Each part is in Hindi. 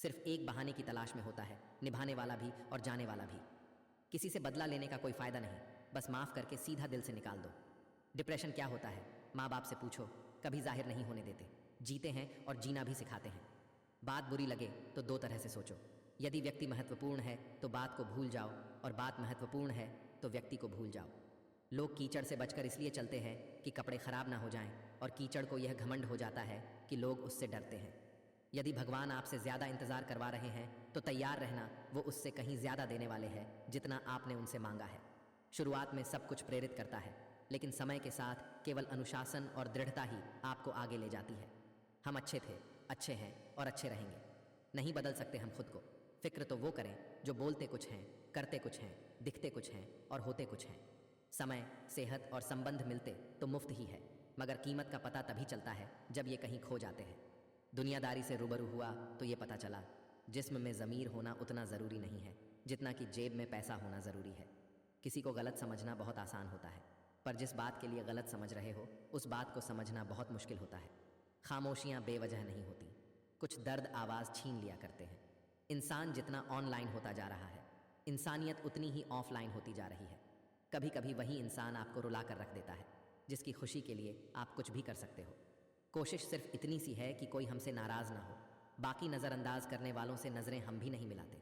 सिर्फ एक बहाने की तलाश में होता है, निभाने वाला भी और जाने वाला भी। किसी से बदला लेने का कोई फायदा नहीं, बस माफ करके सीधा दिल से निकाल दो। डिप्रेशन क्या होता है, माँ बाप से पूछो, कभी जाहिर नहीं होने देते, जीते हैं और जीना भी सिखाते हैं। बात बुरी लगे तो दो तरह से सोचो। यदि व्यक्ति महत्वपूर्ण है तो बात को भूल जाओ, और बात महत्वपूर्ण है तो व्यक्ति को भूल जाओ। लोग कीचड़ से बचकर इसलिए चलते हैं कि कपड़े खराब ना हो जाएं, और कीचड़ को यह घमंड हो जाता है कि लोग उससे डरते हैं। यदि भगवान आपसे ज़्यादा इंतज़ार करवा रहे हैं तो तैयार रहना, वो उससे कहीं ज़्यादा देने वाले हैं जितना आपने उनसे मांगा है। शुरुआत में सब कुछ प्रेरित करता है, लेकिन समय के साथ केवल अनुशासन और दृढ़ता ही आपको आगे ले जाती है। हम अच्छे थे, अच्छे हैं और अच्छे रहेंगे। नहीं बदल सकते हम खुद को। फिक्र तो वो करें जो बोलते कुछ हैं, करते कुछ हैं, दिखते कुछ हैं और होते कुछ हैं। समय, सेहत और संबंध मिलते तो मुफ्त ही है, मगर कीमत का पता तभी चलता है जब ये कहीं खो जाते हैं। दुनियादारी से रूबरू हुआ तो ये पता चला, जिस्म में ज़मीर होना उतना ज़रूरी नहीं है जितना कि जेब में पैसा होना ज़रूरी है। किसी को गलत समझना बहुत आसान होता है, पर जिस बात के लिए गलत समझ रहे हो उस बात को समझना बहुत मुश्किल होता है। खामोशियाँ बेवजह नहीं होती, कुछ दर्द आवाज़ छीन लिया करते हैं। इंसान जितना ऑनलाइन होता जा रहा है, इंसानियत उतनी ही ऑफलाइन होती जा रही है। कभी कभी वही इंसान आपको रुला कर रख देता है जिसकी खुशी के लिए आप कुछ भी कर सकते हो। कोशिश सिर्फ इतनी सी है कि कोई हमसे नाराज़ ना हो, बाकी नज़रअंदाज करने वालों से नज़रें हम भी नहीं मिलाते।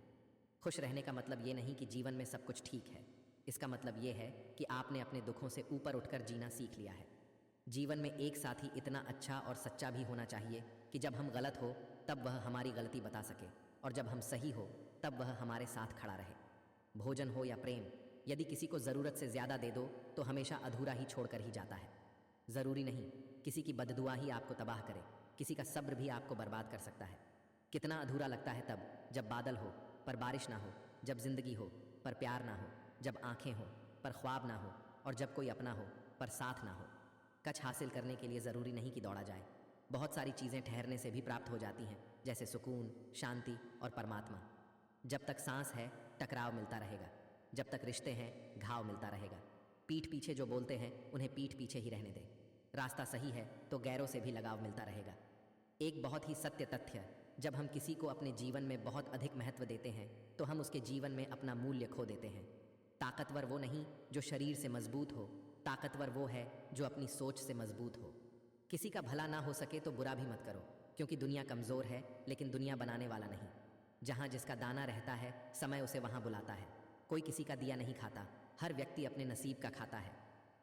खुश रहने का मतलब ये नहीं कि जीवन में सब कुछ ठीक है, इसका मतलब ये है कि आपने अपने दुखों से ऊपर उठकर जीना सीख लिया है। जीवन में एक साथी इतना अच्छा और सच्चा भी होना चाहिए कि जब हम गलत हो तब वह हमारी गलती बता सके, और जब हम सही हो तब वह हमारे साथ खड़ा रहे। भोजन हो या प्रेम, यदि किसी को ज़रूरत से ज़्यादा दे दो तो हमेशा अधूरा ही छोड़कर ही जाता है। ज़रूरी नहीं किसी की बददुआ ही आपको तबाह करे, किसी का सब्र भी आपको बर्बाद कर सकता है। कितना अधूरा लगता है तब जब बादल हो पर बारिश ना हो, जब जिंदगी हो पर प्यार ना हो, जब आंखें हो पर ख्वाब ना हो, और जब कोई अपना हो पर साथ ना हो। कुछ हासिल करने के लिए ज़रूरी नहीं कि दौड़ा जाए। बहुत सारी चीज़ें ठहरने से भी प्राप्त हो जाती हैं, जैसे सुकून, शांति और परमात्मा। जब तक सांस है टकराव मिलता रहेगा, जब तक रिश्ते हैं घाव मिलता रहेगा। पीठ पीछे जो बोलते हैं उन्हें पीठ पीछे ही रहने दें। रास्ता सही है तो गैरों से भी लगाव मिलता रहेगा। एक बहुत ही सत्य तथ्य, जब हम किसी को अपने जीवन में बहुत अधिक महत्व देते हैं तो हम उसके जीवन में अपना मूल्य खो देते हैं। ताकतवर वो नहीं जो शरीर से मजबूत हो, ताकतवर वो है जो अपनी सोच से मजबूत हो। किसी का भला ना हो सके तो बुरा भी मत करो, क्योंकि दुनिया कमज़ोर है लेकिन दुनिया बनाने वाला नहीं। जहाँ जिसका दाना रहता है समय उसे वहाँ बुलाता है। कोई किसी का दिया नहीं खाता, हर व्यक्ति अपने नसीब का खाता है।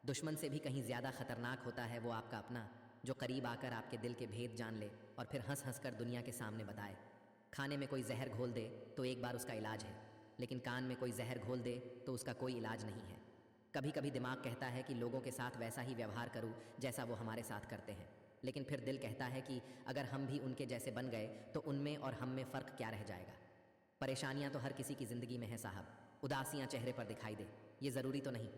दुश्मन से भी कहीं ज़्यादा खतरनाक होता है वो आपका अपना, जो करीब आकर आपके दिल के भेद जान ले और फिर हंस हंस कर दुनिया के सामने बताए। खाने में कोई जहर घोल दे तो एक बार उसका इलाज है, लेकिन कान में कोई जहर घोल दे तो उसका कोई इलाज नहीं है। कभी कभी दिमाग कहता है कि लोगों के साथ वैसा ही व्यवहार करूं जैसा वो हमारे साथ करते हैं, लेकिन फिर दिल कहता है कि अगर हम भी उनके जैसे बन गए तो उनमें और हम में फ़र्क क्या रह जाएगा। परेशानियां तो हर किसी की ज़िंदगी में है साहब, उदासियां चेहरे पर दिखाई दे ये ज़रूरी तो नहीं।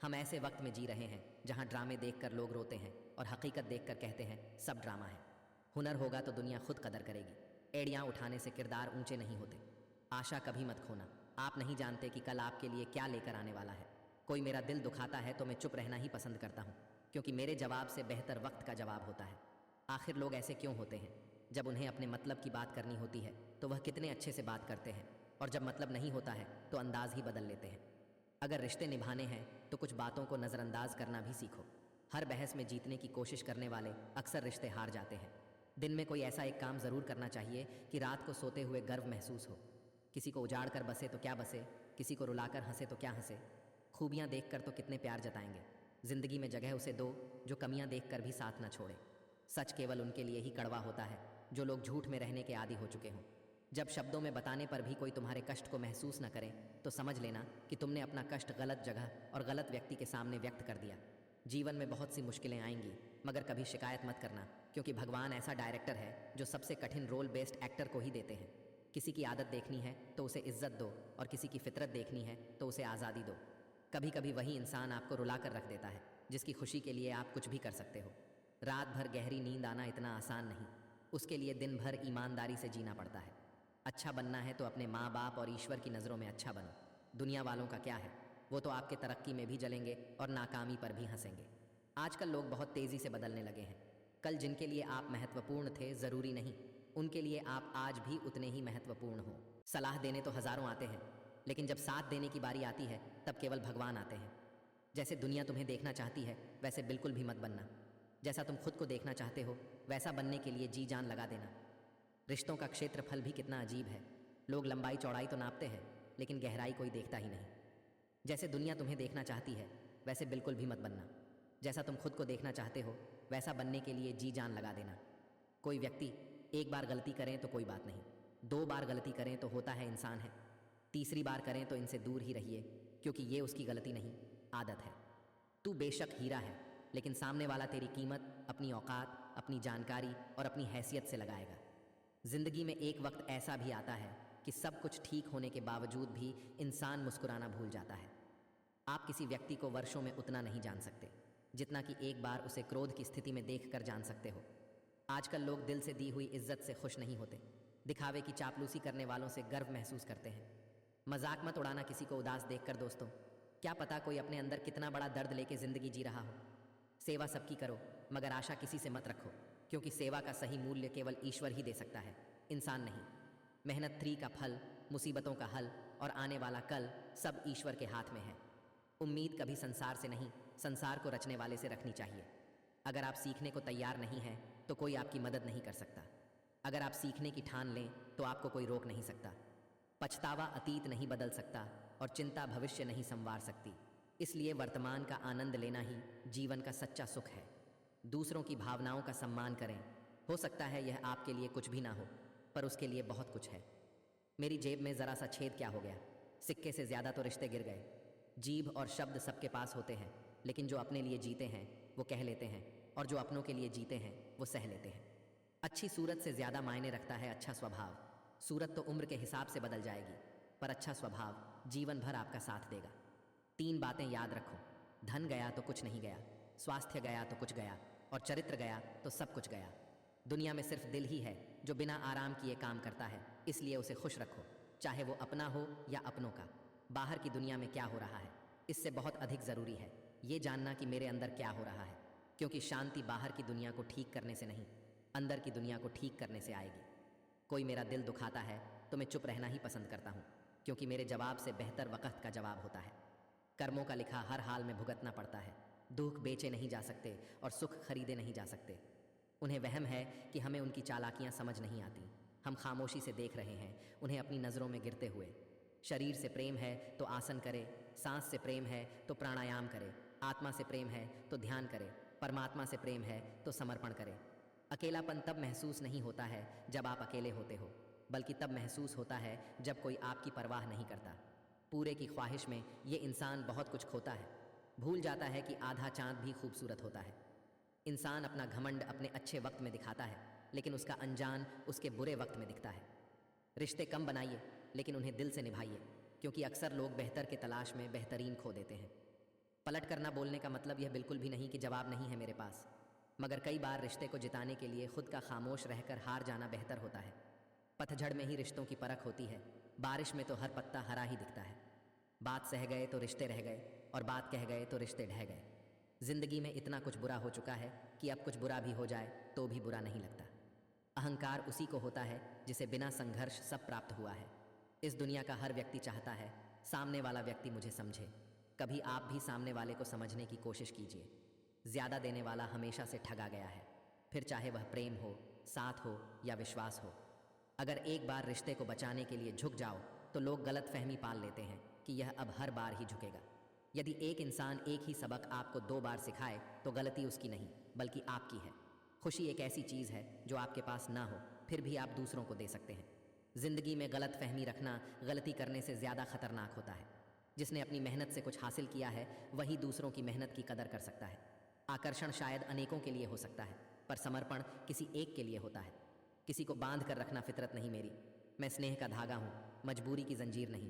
हम ऐसे वक्त में जी रहे हैं जहां ड्रामे देखकर लोग रोते हैं और हकीकत देखकर कहते हैं सब ड्रामा है। हुनर होगा तो दुनिया खुद कदर करेगी। एड़ियां उठाने से किरदार ऊंचे नहीं होते। आशा कभी मत खोना, आप नहीं जानते कि कल आपके लिए क्या लेकर आने वाला है। कोई मेरा दिल दुखाता है तो मैं चुप रहना ही पसंद करता हूँ, क्योंकि मेरे जवाब से बेहतर वक्त का जवाब होता है। आखिर लोग ऐसे क्यों होते हैं? जब उन्हें अपने मतलब की बात करनी होती है तो वह कितने अच्छे से बात करते हैं, और जब मतलब नहीं होता है तो अंदाज ही बदल लेते हैं। अगर रिश्ते निभाने हैं तो कुछ बातों को नज़रअंदाज करना भी सीखो। हर बहस में जीतने की कोशिश करने वाले अक्सर रिश्ते हार जाते हैं। दिन में कोई ऐसा एक काम ज़रूर करना चाहिए कि रात को सोते हुए गर्व महसूस हो। किसी को उजाड़ कर बसे तो क्या बसे, किसी को रुलाकर हंसे तो क्या हंसे। खूबियाँ देखकर तो कितने प्यार जताएंगे। ज़िंदगी में जगह उसे दो जो कमियाँ देखकर भी साथ न छोड़े। सच केवल उनके लिए ही कड़वा होता है जो लोग झूठ में रहने के आदी हो चुके हों। जब शब्दों में बताने पर भी कोई तुम्हारे कष्ट को महसूस न करे तो समझ लेना कि तुमने अपना कष्ट गलत जगह और गलत व्यक्ति के सामने व्यक्त कर दिया। जीवन में बहुत सी मुश्किलें आएंगी, मगर कभी शिकायत मत करना, क्योंकि भगवान ऐसा डायरेक्टर है जो सबसे कठिन रोल बेस्ड एक्टर को ही देते हैं। किसी की आदत देखनी है तो उसे इज्जत दो, और किसी की फितरत देखनी है तो उसे आज़ादी दो। कभी कभी वही इंसान आपको रुला कर रख देता है जिसकी खुशी के लिए आप कुछ भी कर सकते हो। रात भर गहरी नींद आना इतना आसान नहीं, उसके लिए दिन भर ईमानदारी से जीना पड़ता है। अच्छा बनना है तो अपने माँ बाप और ईश्वर की नज़रों में अच्छा बनो। दुनिया वालों का क्या है, वो तो आपके तरक्की में भी जलेंगे और नाकामी पर भी हंसेंगे। आजकल लोग बहुत तेज़ी से बदलने लगे हैं। कल जिनके लिए आप महत्वपूर्ण थे ज़रूरी नहीं उनके लिए आप आज भी उतने ही महत्वपूर्ण हो। सलाह देने तो हजारों आते हैं, लेकिन जब साथ देने की बारी आती है तब केवल भगवान आते हैं। जैसे दुनिया तुम्हें देखना चाहती है वैसे बिल्कुल भी मत बनना। जैसा तुम खुद को देखना चाहते हो वैसा बनने के लिए जी जान लगा देना। रिश्तों का क्षेत्रफल भी कितना अजीब है। लोग लंबाई चौड़ाई तो नापते हैं, लेकिन गहराई कोई देखता ही नहीं। जैसे दुनिया तुम्हें देखना चाहती है वैसे बिल्कुल भी मत बनना। जैसा तुम खुद को देखना चाहते हो वैसा बनने के लिए जी जान लगा देना। कोई व्यक्ति एक बार गलती करें तो कोई बात नहीं, 2 बार गलती करें तो होता है इंसान है, तीसरी बार करें तो इनसे दूर ही रहिए, क्योंकि ये उसकी गलती नहीं, आदत है। तू बेशक हीरा है, लेकिन सामने वाला तेरी कीमत अपनी औकात, अपनी जानकारी और अपनी हैसियत से लगाएगा। जिंदगी में एक वक्त ऐसा भी आता है कि सब कुछ ठीक होने के बावजूद भी इंसान मुस्कुराना भूल जाता है। आप किसी व्यक्ति को वर्षों में उतना नहीं जान सकते जितना कि एक बार उसे क्रोध की स्थिति में देखकर जान सकते हो। आजकल लोग दिल से दी हुई इज्जत से खुश नहीं होते, दिखावे की चापलूसी करने वालों से गर्व महसूस करते हैं। मजाक मत उड़ाना किसी को उदास देखकर दोस्तों, क्या पता कोई अपने अंदर कितना बड़ा दर्द लेके जिंदगी जी रहा हो। सेवा सबकी करो, मगर आशा किसी से मत रखो, क्योंकि सेवा का सही मूल्य केवल ईश्वर ही दे सकता है, इंसान नहीं। मेहनत 3 का फल, मुसीबतों का हल और आने वाला कल सब ईश्वर के हाथ में है। उम्मीद कभी संसार से नहीं, संसार को रचने वाले से रखनी चाहिए। अगर आप सीखने को तैयार नहीं हैं तो कोई आपकी मदद नहीं कर सकता। अगर आप सीखने की ठान लें तो आपको कोई रोक नहीं सकता। पछतावा अतीत नहीं बदल सकता और चिंता भविष्य नहीं संवार सकती। इसलिए वर्तमान का आनंद लेना ही जीवन का सच्चा सुख है। दूसरों की भावनाओं का सम्मान करें। हो सकता है यह आपके लिए कुछ भी ना हो, पर उसके लिए बहुत कुछ है। मेरी जेब में ज़रा सा छेद क्या हो गया, सिक्के से ज़्यादा तो रिश्ते गिर गए। जीभ और शब्द सबके पास होते हैं, लेकिन जो अपने लिए जीते हैं वो कह लेते हैं, और जो अपनों के लिए जीते हैं वो सह लेते हैं। अच्छी सूरत से ज़्यादा मायने रखता है अच्छा स्वभाव। सूरत तो उम्र के हिसाब से बदल जाएगी, पर अच्छा स्वभाव जीवन भर आपका साथ देगा। 3 बातें याद रखो, धन गया तो कुछ नहीं गया, स्वास्थ्य गया तो कुछ गया, और चरित्र गया तो सब कुछ गया। दुनिया में सिर्फ दिल ही है जो बिना आराम किए काम करता है, इसलिए उसे खुश रखो, चाहे वो अपना हो या अपनों का। बाहर की दुनिया में क्या हो रहा है, इससे बहुत अधिक ज़रूरी है ये जानना कि मेरे अंदर क्या हो रहा है, क्योंकि शांति बाहर की दुनिया को ठीक करने से नहीं, अंदर की दुनिया को ठीक करने से आएगी। कोई मेरा दिल दुखाता है तो मैं चुप रहना ही पसंद करता हूँ, क्योंकि मेरे जवाब से बेहतर वक़्त का जवाब होता है। कर्मों का लिखा हर हाल में भुगतना पड़ता है। दुख बेचे नहीं जा सकते और सुख खरीदे नहीं जा सकते। उन्हें वहम है कि हमें उनकी चालाकियाँ समझ नहीं आती। हम खामोशी से देख रहे हैं उन्हें अपनी नज़रों में गिरते हुए। शरीर से प्रेम है तो आसन करे, सांस से प्रेम है तो प्राणायाम करे, आत्मा से प्रेम है तो ध्यान करे, परमात्मा से प्रेम है तो समर्पण करे। अकेलापन तब महसूस नहीं होता है जब आप अकेले होते हो, बल्कि तब महसूस होता है जब कोई आपकी परवाह नहीं करता। पूरे की ख्वाहिश में ये इंसान बहुत कुछ खोता है, भूल जाता है कि आधा चांद भी खूबसूरत होता है। इंसान अपना घमंड अपने अच्छे वक्त में दिखाता है, लेकिन उसका अनजान उसके बुरे वक्त में दिखता है। रिश्ते कम बनाइए, लेकिन उन्हें दिल से निभाइए, क्योंकि अक्सर लोग बेहतर के तलाश में बेहतरीन खो देते हैं। पलट करना बोलने का मतलब यह बिल्कुल भी नहीं कि जवाब नहीं है मेरे पास, मगर कई बार रिश्ते को जिताने के लिए खुद का खामोश रहकर हार जाना बेहतर होता है। पतझड़ में ही रिश्तों की परख होती है, बारिश में तो हर पत्ता हरा ही दिखता है। बात सह गए तो रिश्ते रह गए, और बात कह गए तो रिश्ते ढह गए। जिंदगी में इतना कुछ बुरा हो चुका है कि अब कुछ बुरा भी हो जाए तो भी बुरा नहीं लगता। अहंकार उसी को होता है जिसे बिना संघर्ष सब प्राप्त हुआ है। इस दुनिया का हर व्यक्ति चाहता है सामने वाला व्यक्ति मुझे समझे। कभी आप भी सामने वाले को समझने की कोशिश कीजिए। ज़्यादा देने वाला हमेशा से ठगा गया है, फिर चाहे वह प्रेम हो, साथ हो या विश्वास हो। अगर एक बार रिश्ते को बचाने के लिए झुक जाओ तो लोग गलत फहमी पाल लेते हैं कि यह अब हर बार ही झुकेगा। यदि एक इंसान एक ही सबक आपको 2 बार सिखाए तो गलती उसकी नहीं बल्कि आपकी है। खुशी एक ऐसी चीज़ है जो आपके पास ना हो फिर भी आप दूसरों को दे सकते हैं। जिंदगी में गलत फहमी रखना गलती करने से ज़्यादा खतरनाक होता है। जिसने अपनी मेहनत से कुछ हासिल किया है वही दूसरों की मेहनत की कदर कर सकता है। आकर्षण शायद अनेकों के लिए हो सकता है, पर समर्पण किसी एक के लिए होता है। किसी को बांध कर रखना फितरत नहीं मेरी। मैं स्नेह का धागा हूँ, मजबूरी की जंजीर नहीं।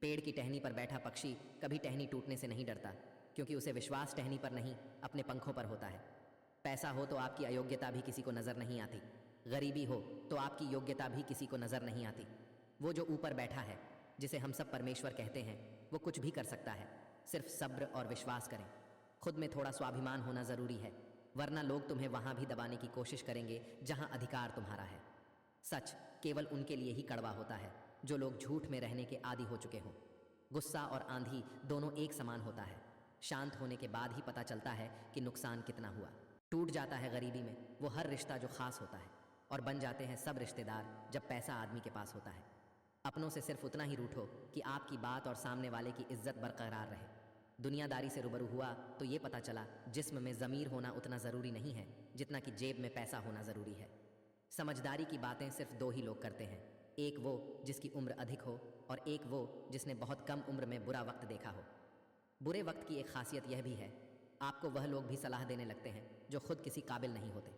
पेड़ की टहनी पर बैठा पक्षी कभी टहनी टूटने से नहीं डरता, क्योंकि उसे विश्वास टहनी पर नहीं अपने पंखों पर होता है। पैसा हो तो आपकी अयोग्यता भी किसी को नज़र नहीं आती। गरीबी हो तो आपकी योग्यता भी किसी को नज़र नहीं आती। वो जो ऊपर बैठा है, जिसे हम सब परमेश्वर कहते हैं, वो कुछ भी कर सकता है। सिर्फ सब्र और विश्वास करें। खुद में थोड़ा स्वाभिमान होना ज़रूरी है, वरना लोग तुम्हें वहाँ भी दबाने की कोशिश करेंगे जहाँ अधिकार तुम्हारा है। सच केवल उनके लिए ही कड़वा होता है जो लोग झूठ में रहने के आदी हो चुके हों। गुस्सा और आंधी दोनों एक समान होता है। शांत होने के बाद ही पता चलता है कि नुकसान कितना हुआ। टूट जाता है गरीबी में वो हर रिश्ता जो खास होता है, और बन जाते हैं सब रिश्तेदार जब पैसा आदमी के पास होता है। अपनों से सिर्फ उतना ही रूठो कि आपकी बात और सामने वाले की इज्जत बरकरार रहे। दुनियादारी से रूबरू हुआ तो ये पता चला जिस्म में ज़मीर होना उतना ज़रूरी नहीं है जितना कि जेब में पैसा होना ज़रूरी है। समझदारी की बातें सिर्फ दो ही लोग करते हैं, एक वो जिसकी उम्र अधिक हो और एक वो जिसने बहुत कम उम्र में बुरा वक्त देखा हो। बुरे वक्त की एक खासियत यह भी है, आपको वह लोग भी सलाह देने लगते हैं जो खुद किसी काबिल नहीं होते।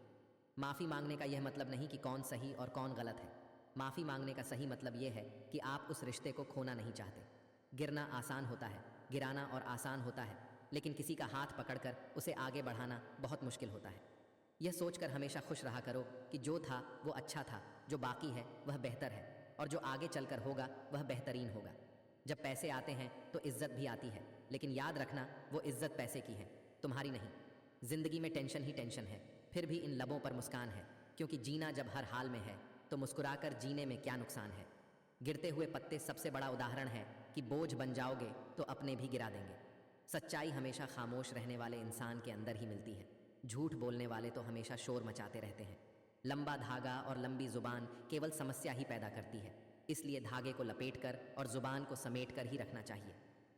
माफ़ी मांगने का यह मतलब नहीं कि कौन सही और कौन गलत है। माफ़ी मांगने का सही मतलब यह है कि आप उस रिश्ते को खोना नहीं चाहते। गिरना आसान होता है, गिराना और आसान होता है, लेकिन किसी का हाथ पकड़कर उसे आगे बढ़ाना बहुत मुश्किल होता है। यह सोचकर हमेशा खुश रहा करो कि जो था वो अच्छा था, जो बाकी है वह बेहतर है, और जो आगे चलकर होगा वह बेहतरीन होगा। जब पैसे आते हैं तो इज्जत भी आती है, लेकिन याद रखना वो इज्जत पैसे की है, तुम्हारी नहीं। जिंदगी में टेंशन ही टेंशन है, फिर भी इन लबों पर मुस्कान है, क्योंकि जीना जब हर हाल में है तो मुस्कुराकर जीने में क्या नुकसान है। गिरते हुए पत्ते सबसे बड़ा उदाहरण है कि बोझ बन जाओगे तो अपने भी गिरा देंगे। सच्चाई हमेशा खामोश रहने वाले इंसान के अंदर ही मिलती है। झूठ बोलने वाले तो हमेशा शोर मचाते रहते हैं। लंबा धागा और लंबी जुबान केवल समस्या ही पैदा करती है, इसलिए धागे को लपेटकर और जुबान को समेटकर ही रखना चाहिए।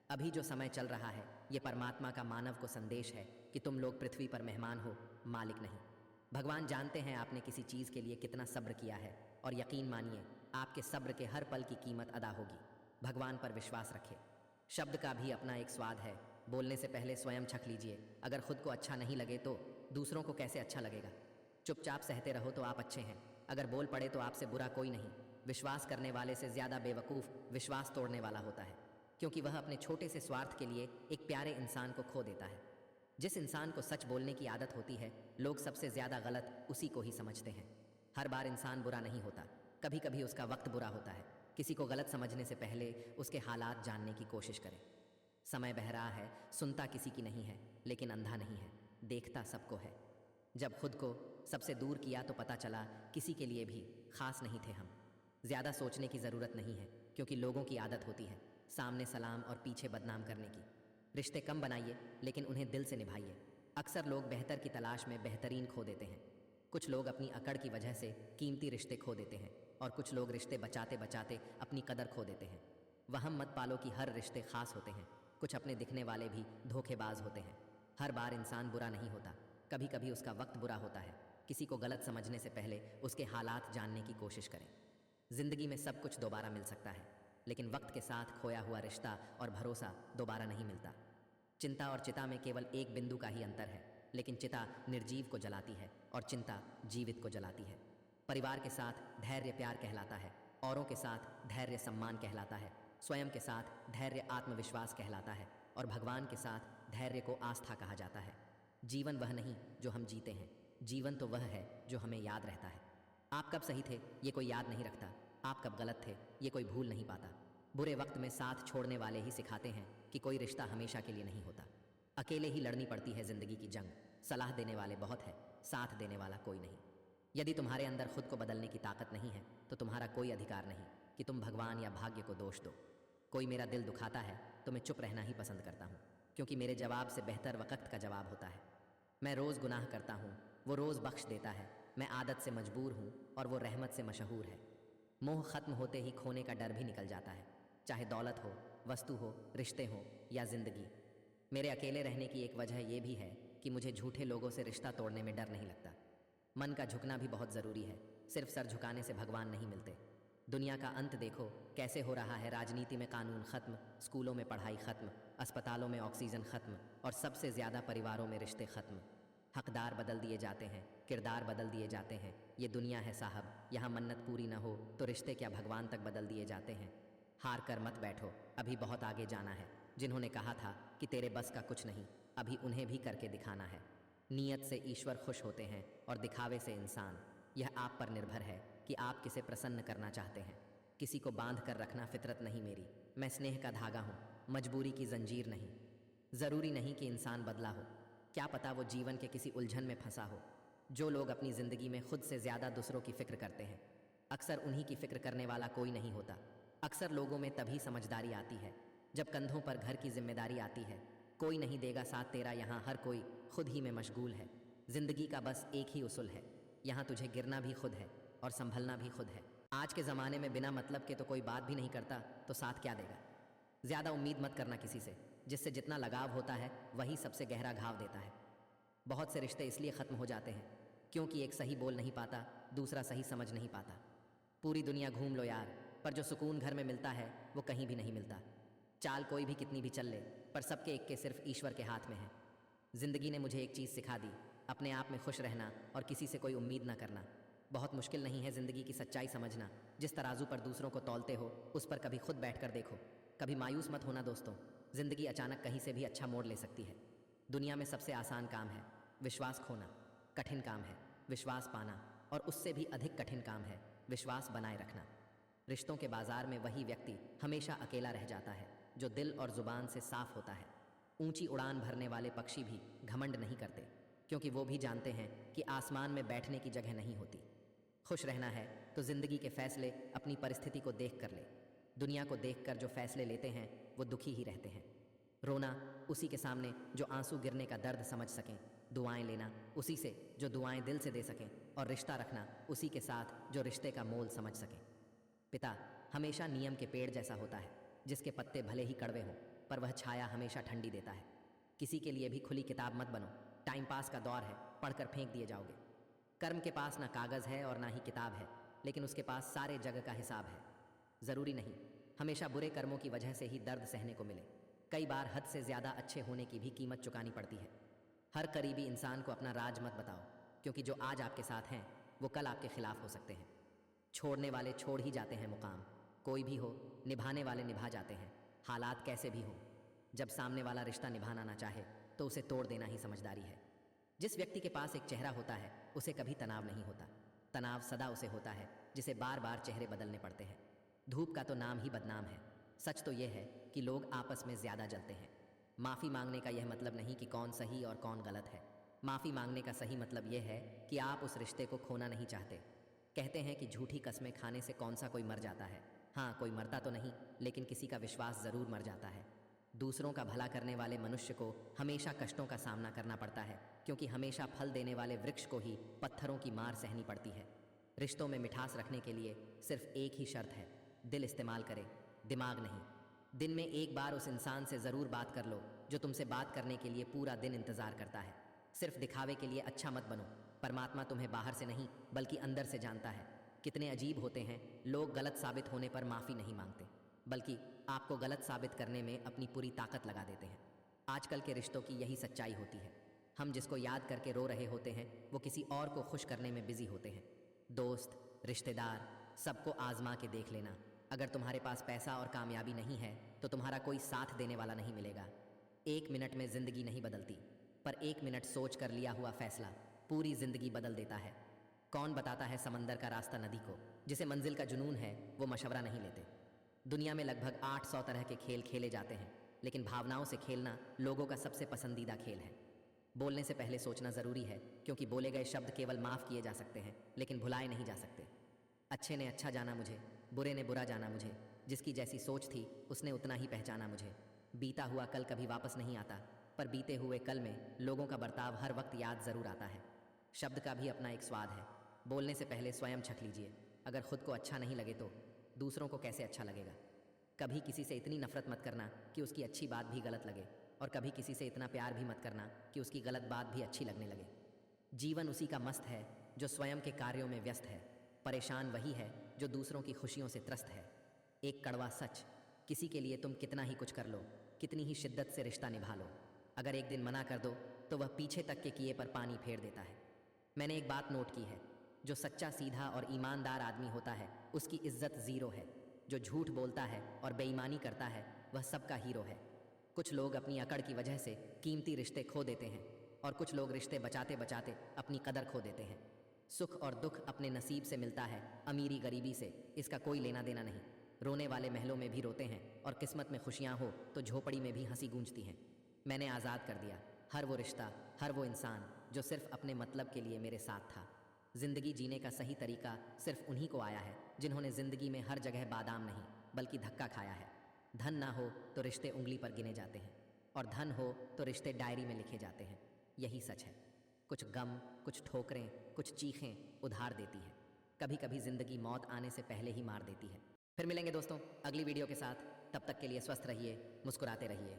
अभी जो समय चल रहा है ये परमात्मा का मानव को संदेश है कि तुम लोग पृथ्वी पर मेहमान हो, मालिक नहीं। भगवान जानते हैं आपने किसी चीज़ के लिए कितना सब्र किया है, और यकीन मानिए आपके सब्र के हर पल की कीमत अदा होगी। भगवान पर विश्वास रखें। शब्द का भी अपना एक स्वाद है, बोलने से पहले स्वयं छक लीजिए। अगर खुद को अच्छा नहीं लगे तो दूसरों को कैसे अच्छा लगेगा। चुपचाप सहते रहो तो आप अच्छे हैं, अगर बोल पड़े तो आपसे बुरा कोई नहीं। विश्वास करने वाले से ज़्यादा बेवकूफ़ विश्वास तोड़ने वाला होता है, क्योंकि वह अपने छोटे से स्वार्थ के लिए एक प्यारे इंसान को खो देता है। जिस इंसान को सच बोलने की आदत होती है, लोग सबसे ज़्यादा गलत उसी को ही समझते हैं। हर बार इंसान बुरा नहीं होता, कभी कभी उसका वक्त बुरा होता है। किसी को गलत समझने से पहले उसके हालात जानने की कोशिश करें। समय बह रहा है, सुनता किसी की नहीं है, लेकिन अंधा नहीं है, देखता सबको है। जब खुद को सबसे दूर किया तो पता चला किसी के लिए भी खास नहीं थे हम। ज़्यादा सोचने की ज़रूरत नहीं है, क्योंकि लोगों की आदत होती है सामने सलाम और पीछे बदनाम करने की। रिश्ते कम बनाइए, लेकिन उन्हें दिल से निभाइए। अक्सर लोग बेहतर की तलाश में बेहतरीन खो देते हैं। कुछ लोग अपनी अकड़ की वजह से कीमती रिश्ते खो देते हैं, और कुछ लोग रिश्ते बचाते बचाते अपनी कदर खो देते हैं। वहम मत पालो कि हर रिश्ते खास होते हैं, कुछ अपने दिखने वाले भी धोखेबाज होते हैं। हर बार इंसान बुरा नहीं होता, कभी कभी उसका वक्त बुरा होता है। किसी को गलत समझने से पहले उसके हालात जानने की कोशिश करें। जिंदगी में सब कुछ दोबारा मिल सकता है, लेकिन वक्त के साथ खोया हुआ रिश्ता और भरोसा दोबारा नहीं मिलता। चिंता और चिता में केवल एक बिंदु का ही अंतर है, लेकिन चिता निर्जीव को जलाती है और चिंता जीवित को जलाती है। परिवार के साथ धैर्य प्यार कहलाता है, औरों के साथ धैर्य सम्मान कहलाता है, स्वयं के साथ धैर्य आत्मविश्वास कहलाता है, और भगवान के साथ धैर्य को आस्था कहा जाता है। जीवन वह नहीं जो हम जीते हैं, जीवन तो वह है जो हमें याद रहता है। आप कब सही थे ये कोई याद नहीं रखता, आप कब गलत थे ये कोई भूल नहीं पाता। बुरे वक्त में साथ छोड़ने वाले ही सिखाते हैं कि कोई रिश्ता हमेशा के लिए नहीं होता। अकेले ही लड़नी पड़ती है जिंदगी की जंग। सलाह देने वाले बहुत है, साथ देने वाला कोई नहीं। यदि तुम्हारे अंदर खुद को बदलने की ताकत नहीं है तो तुम्हारा कोई अधिकार नहीं कि तुम भगवान या भाग्य को दोष दो। कोई मेरा दिल दुखाता है तो मैं चुप रहना ही पसंद करता हूँ, क्योंकि मेरे जवाब से बेहतर वक्त का जवाब होता है। मैं रोज़ गुनाह करता हूँ, वो रोज़ बख्श देता है। मैं आदत से मजबूर हूँ और वो रहमत से मशहूर है। मोह खत्म होते ही खोने का डर भी निकल जाता है, चाहे दौलत हो, वस्तु हो, रिश्ते हो या जिंदगी। मेरे अकेले रहने की एक वजह यह भी है कि मुझे झूठे लोगों से रिश्ता तोड़ने में डर नहीं लगता। मन का झुकना भी बहुत ज़रूरी है, सिर्फ सर झुकाने से भगवान नहीं मिलते। दुनिया का अंत देखो कैसे हो रहा है। राजनीति में कानून खत्म, स्कूलों में पढ़ाई खत्म, अस्पतालों में ऑक्सीजन खत्म, और सबसे ज़्यादा परिवारों में रिश्ते खत्म। हकदार बदल दिए जाते हैं, किरदार बदल दिए जाते हैं। ये दुनिया है साहब, यहाँ मन्नत पूरी न हो तो रिश्ते क्या भगवान तक बदल दिए जाते हैं। हार कर मत बैठो, अभी बहुत आगे जाना है। जिन्होंने कहा था कि तेरे बस का कुछ नहीं, अभी उन्हें भी करके दिखाना है। नीयत से ईश्वर खुश होते हैं और दिखावे से इंसान। यह आप पर निर्भर है कि आप किसे प्रसन्न करना चाहते हैं। किसी को बांध कर रखना फितरत नहीं मेरी। मैं स्नेह का धागा हूँ, मजबूरी की जंजीर नहीं। ज़रूरी नहीं कि इंसान बदला हो, क्या पता वो जीवन के किसी उलझन में फंसा हो। जो लोग अपनी ज़िंदगी में खुद से ज़्यादा दूसरों की फिक्र करते हैं अक्सर उन्हीं की फिक्र करने वाला कोई नहीं होता। अक्सर लोगों में तभी समझदारी आती है जब कंधों पर घर की जिम्मेदारी आती है। कोई नहीं देगा साथ तेरा, यहाँ हर कोई खुद ही में मशगूल है। जिंदगी का बस एक ही उसूल है, यहाँ तुझे गिरना भी खुद है और संभलना भी खुद है। आज के ज़माने में बिना मतलब के तो कोई बात भी नहीं करता, तो साथ क्या देगा। ज़्यादा उम्मीद मत करना किसी से, जिससे जितना लगाव होता है वही सबसे गहरा घाव देता है। बहुत से रिश्ते इसलिए ख़त्म हो जाते हैं क्योंकि एक सही बोल नहीं पाता, दूसरा सही समझ नहीं पाता। पूरी दुनिया घूम लो यार, पर जो सुकून घर में मिलता है वो कहीं भी नहीं मिलता। चाल कोई भी कितनी भी चल ले, पर सबके एक के सिर्फ ईश्वर के हाथ में है। ज़िंदगी ने मुझे एक चीज़ सिखा दी, अपने आप में खुश रहना और किसी से कोई उम्मीद ना करना। बहुत मुश्किल नहीं है ज़िंदगी की सच्चाई समझना। जिस तराजू पर दूसरों को तौलते हो उस पर कभी खुद बैठ कर देखो। कभी मायूस मत होना दोस्तों, ज़िंदगी अचानक कहीं से भी अच्छा मोड़ ले सकती है। दुनिया में सबसे आसान काम है विश्वास खोना, कठिन काम है विश्वास पाना, और उससे भी अधिक कठिन काम है विश्वास बनाए रखना। रिश्तों के बाजार में वही व्यक्ति हमेशा अकेला रह जाता है जो दिल और ज़ुबान से साफ होता है। ऊंची उड़ान भरने वाले पक्षी भी घमंड नहीं करते, क्योंकि वो भी जानते हैं कि आसमान में बैठने की जगह नहीं होती। खुश रहना है तो ज़िंदगी के फैसले अपनी परिस्थिति को देख कर ले। दुनिया को देख कर जो फैसले लेते हैं वो दुखी ही रहते हैं। रोना उसी के सामने जो आंसू गिरने का दर्द समझ सकें, दुआएं लेना उसी से जो दुआएं दिल से दे सकें, और रिश्ता रखना उसी के साथ जो रिश्ते का मोल समझ सकें। पिता हमेशा नीम के पेड़ जैसा होता है, जिसके पत्ते भले ही कड़वे हों पर वह छाया हमेशा ठंडी देता है। किसी के लिए भी खुली किताब मत बनो, टाइम पास का दौर है, पढ़कर फेंक दिए जाओगे। कर्म के पास ना कागज़ है और ना ही किताब है, लेकिन उसके पास सारे जग का हिसाब है। ज़रूरी नहीं हमेशा बुरे कर्मों की वजह से ही दर्द सहने को मिले, कई बार हद से ज़्यादा अच्छे होने की भी कीमत चुकानी पड़ती है। हर करीबी इंसान को अपना राज मत बताओ, क्योंकि जो आज आपके साथ हैं वो कल आपके खिलाफ हो सकते हैं। छोड़ने वाले छोड़ ही जाते हैं मुकाम, कोई भी हो निभाने वाले निभा जाते हैं, हालात कैसे भी हों। जब सामने वाला रिश्ता निभाना ना चाहे तो उसे तोड़ देना ही समझदारी है। जिस व्यक्ति के पास एक चेहरा होता है उसे कभी तनाव नहीं होता। तनाव सदा उसे होता है जिसे बार बार चेहरे बदलने पड़ते हैं। धूप का तो नाम ही बदनाम है। सच तो यह है कि लोग आपस में ज़्यादा जलते हैं। माफ़ी मांगने का यह मतलब नहीं कि कौन सही और कौन गलत है। माफ़ी मांगने का सही मतलब यह है कि आप उस रिश्ते को खोना नहीं चाहते। कहते हैं कि झूठी कस्में खाने से कौन सा कोई मर जाता है। हाँ, कोई मरता तो नहीं, लेकिन किसी का विश्वास ज़रूर मर जाता है। दूसरों का भला करने वाले मनुष्य को हमेशा कष्टों का सामना करना पड़ता है, क्योंकि हमेशा फल देने वाले वृक्ष को ही पत्थरों की मार सहनी पड़ती है। रिश्तों में मिठास रखने के लिए सिर्फ एक ही शर्त है, दिल इस्तेमाल करे, दिमाग नहीं। दिन में एक बार उस इंसान से ज़रूर बात कर लो जो तुमसे बात करने के लिए पूरा दिन इंतज़ार करता है। सिर्फ दिखावे के लिए अच्छा मत बनो। परमात्मा तुम्हें बाहर से नहीं बल्कि अंदर से जानता है। कितने अजीब होते हैं लोग, गलत साबित होने पर माफ़ी नहीं मांगते, बल्कि आपको गलत साबित करने में अपनी पूरी ताकत लगा देते हैं। आजकल के रिश्तों की यही सच्चाई होती है। हम जिसको याद करके रो रहे होते हैं वो किसी और को खुश करने में बिजी होते हैं। दोस्त, रिश्तेदार, सबको आजमा के देख लेना। अगर तुम्हारे पास पैसा और कामयाबी नहीं है तो तुम्हारा कोई साथ देने वाला नहीं मिलेगा। 1 मिनट में ज़िंदगी नहीं बदलती, पर 1 मिनट सोच कर लिया हुआ फैसला पूरी ज़िंदगी बदल देता है। कौन बताता है समंदर का रास्ता नदी को? जिसे मंजिल का जुनून है वो मशवरा नहीं लेते। दुनिया में लगभग 800 तरह के खेल खेले जाते हैं, लेकिन भावनाओं से खेलना लोगों का सबसे पसंदीदा खेल है। बोलने से पहले सोचना ज़रूरी है, क्योंकि बोले गए शब्द केवल माफ़ किए जा सकते हैं, लेकिन भुलाए नहीं जा सकते। अच्छे ने अच्छा जाना मुझे, बुरे ने बुरा जाना मुझे। जिसकी जैसी सोच थी उसने उतना ही पहचाना मुझे। बीता हुआ कल कभी वापस नहीं आता, पर बीते हुए कल में लोगों का बर्ताव हर वक्त याद ज़रूर आता है। शब्द का भी अपना एक स्वाद है। बोलने से पहले स्वयं छक लीजिए। अगर खुद को अच्छा नहीं लगे तो दूसरों को कैसे अच्छा लगेगा। कभी किसी से इतनी नफरत मत करना कि उसकी अच्छी बात भी गलत लगे, और कभी किसी से इतना प्यार भी मत करना कि उसकी गलत बात भी अच्छी लगने लगे। जीवन उसी का मस्त है जो स्वयं के कार्यों में व्यस्त है। परेशान वही है जो दूसरों की खुशियों से त्रस्त है। एक कड़वा सच, किसी के लिए तुम कितना ही कुछ कर लो, कितनी ही शिद्दत से रिश्ता निभा लो, अगर एक दिन मना कर दो तो वह पीछे तक के किए पर पानी फेर देता है। मैंने एक बात नोट की है, जो सच्चा, सीधा और ईमानदार आदमी होता है उसकी इज्जत ज़ीरो है। जो झूठ बोलता है और बेईमानी करता है वह सबका हीरो है। कुछ लोग अपनी अकड़ की वजह से कीमती रिश्ते खो देते हैं, और कुछ लोग रिश्ते बचाते बचाते अपनी कदर खो देते हैं। सुख और दुख अपने नसीब से मिलता है, अमीरी गरीबी से इसका कोई लेना देना नहीं। रोने वाले महलों में भी रोते हैं, और किस्मत में खुशियाँ हो तो झोपड़ी में भी हंसी गूंजती हैं। मैंने आज़ाद कर दिया हर वो रिश्ता, हर वो इंसान जो सिर्फ अपने मतलब के लिए मेरे साथ था। जिंदगी जीने का सही तरीका सिर्फ उन्हीं को आया है जिन्होंने जिंदगी में हर जगह बादाम नहीं बल्कि धक्का खाया है। धन ना हो तो रिश्ते उंगली पर गिने जाते हैं और धन हो तो रिश्ते डायरी में लिखे जाते हैं। यही सच है। कुछ गम, कुछ ठोकरें, कुछ चीखें उधार देती है। कभी कभी जिंदगी मौत आने से पहले ही मार देती है। फिर मिलेंगे दोस्तों अगली वीडियो के साथ। तब तक के लिए स्वस्थ रहिए, मुस्कुराते रहिए।